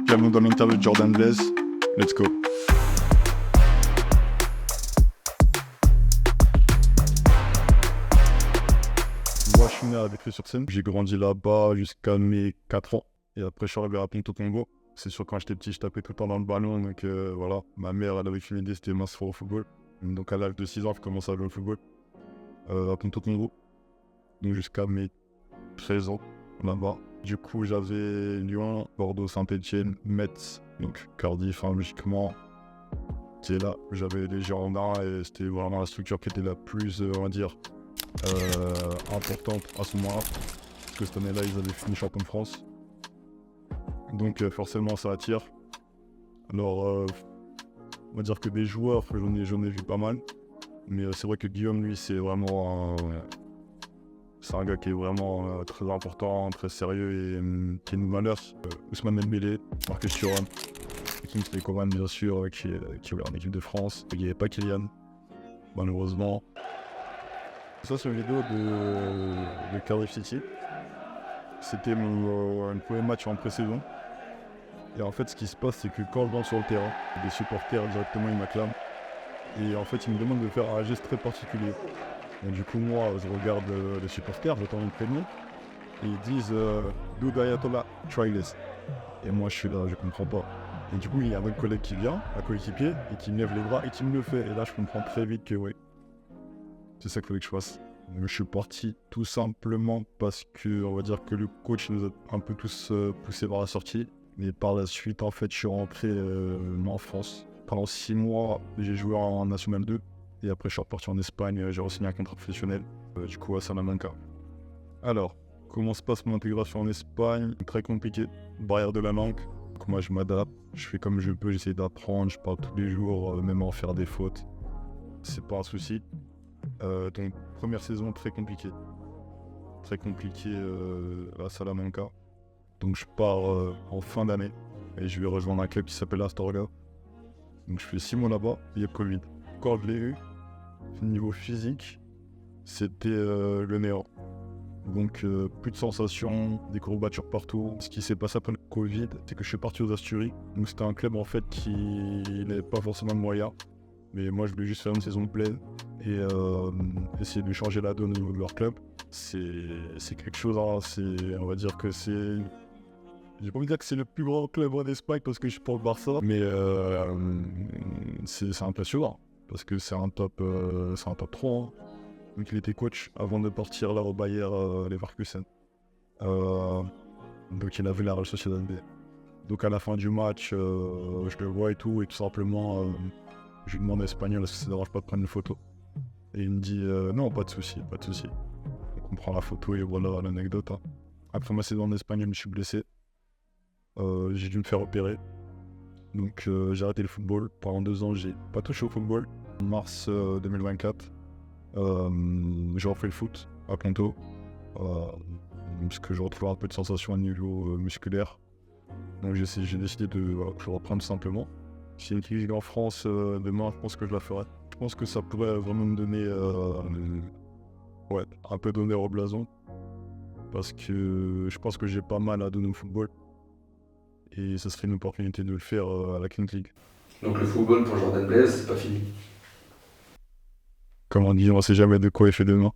Bienvenue dans l'interview de Jordan Blaise. Let's go. Moi, je suis né à Vitry-sur-Seine. J'ai grandi là-bas jusqu'à mes 4 ans. Et après, je suis arrivé à Ponto-Combo. C'est sûr, quand j'étais petit, je tapais tout le temps dans le ballon. Donc voilà, ma mère, elle avait une idée, c'était m'inscrire au football. Donc à l'âge de 6 ans, je commençais à jouer au football à Ponto-Combo. Donc jusqu'à mes 13 ans là-bas. Du coup, j'avais Lyon, Bordeaux, Saint-Etienne, Metz, donc Cardiff, logiquement. C'est là, j'avais les Girondins et c'était vraiment la structure qui était la plus, on va dire, importante à ce moment-là. Parce que cette année-là, ils avaient fini champion de France. Donc forcément, ça attire. Alors, on va dire que des joueurs, j'en ai vu pas mal. Mais c'est vrai que Guillaume, lui, c'est vraiment c'est un gars qui est vraiment très important, très sérieux et qui est une valeur. Ousmane Dembélé, Marcus Thuram, Kingsley Coman bien sûr, qui est en équipe de France. Il n'y avait pas Kylian, malheureusement. Ça c'est une vidéo de Cardiff City. C'était mon premier match en pré-saison. Et en fait ce qui se passe c'est que quand je rentre sur le terrain, des supporters directement ils m'acclament. Et en fait ils me demandent de faire un geste très particulier. Et du coup, moi, je regarde les supporters, j'attends une prévenue, et ils disent Do Ayatollah, try this. Et moi, je suis là, je comprends pas. Et du coup, il y a un autre collègue qui vient, un coéquipier, et qui me lève les bras et qui me le fait. Et là, je comprends très vite que oui, c'est ça qu'il fallait que je fasse. Donc, je suis parti tout simplement parce que, on va dire que le coach nous a un peu tous poussés vers la sortie. Mais par la suite, en fait, je suis rentré en France. Pendant 6 mois, j'ai joué en National 2. Et après, je suis reparti en Espagne, j'ai re-signé un contrat professionnel, du coup à Salamanca. Alors, comment se passe mon intégration en Espagne? Très compliqué, barrière de la langue. Donc moi, je m'adapte, je fais comme je peux, j'essaie d'apprendre, je parle tous les jours, même en faire des fautes. C'est pas un souci. Donc, première saison très compliquée. Très compliquée à Salamanca. Donc, je pars en fin d'année et je vais rejoindre un club qui s'appelle Astorga. Donc, je fais 6 mois là-bas, il y a Covid. Quand je l'ai eu, niveau physique, c'était le néant. Donc plus de sensations, des courbatures partout. Ce qui s'est passé après le Covid, c'est que je suis parti aux Asturies. Donc c'était un club en fait qui n'avait pas forcément de moyens. Mais moi je voulais juste faire une saison pleine et essayer de changer la donne au niveau de leur club. C'est quelque chose, on va dire que c'est... J'ai pas envie de dire que c'est le plus grand club en Espagne parce que je suis pour le Barça, mais c'est impressionnant. Parce que c'est un top 3. Hein. Donc il était coach avant de partir là au Bayer Leverkusen. Donc il avait la Real Sociedad B. Donc à la fin du match, je le vois et tout simplement, je lui demande en espagnol est-ce que ça ne dérange pas de prendre une photo. Et il me dit non, pas de souci, pas de souci. Donc on prend la photo et voilà l'anecdote. Hein. Après ma saison en Espagne, je me suis blessé. J'ai dû me faire opérer. Donc j'ai arrêté le football. Pendant 2 ans, j'ai pas touché au football. En mars 2024, j'ai refait le foot à Ponto. Parce que je retrouve un peu de sensation à niveau musculaire. Donc j'ai décidé de que je reprenne tout simplement. Si il y a une ligue en France demain, je pense que je la ferai. Je pense que ça pourrait vraiment me donner un peu d'honneur au blason. Parce que je pense que j'ai pas mal à donner au football. Et ça serait une opportunité de le faire à la King League. Donc le football pour Jordan Blaise, c'est pas fini. Comme on dit, on sait jamais de quoi il fait demain.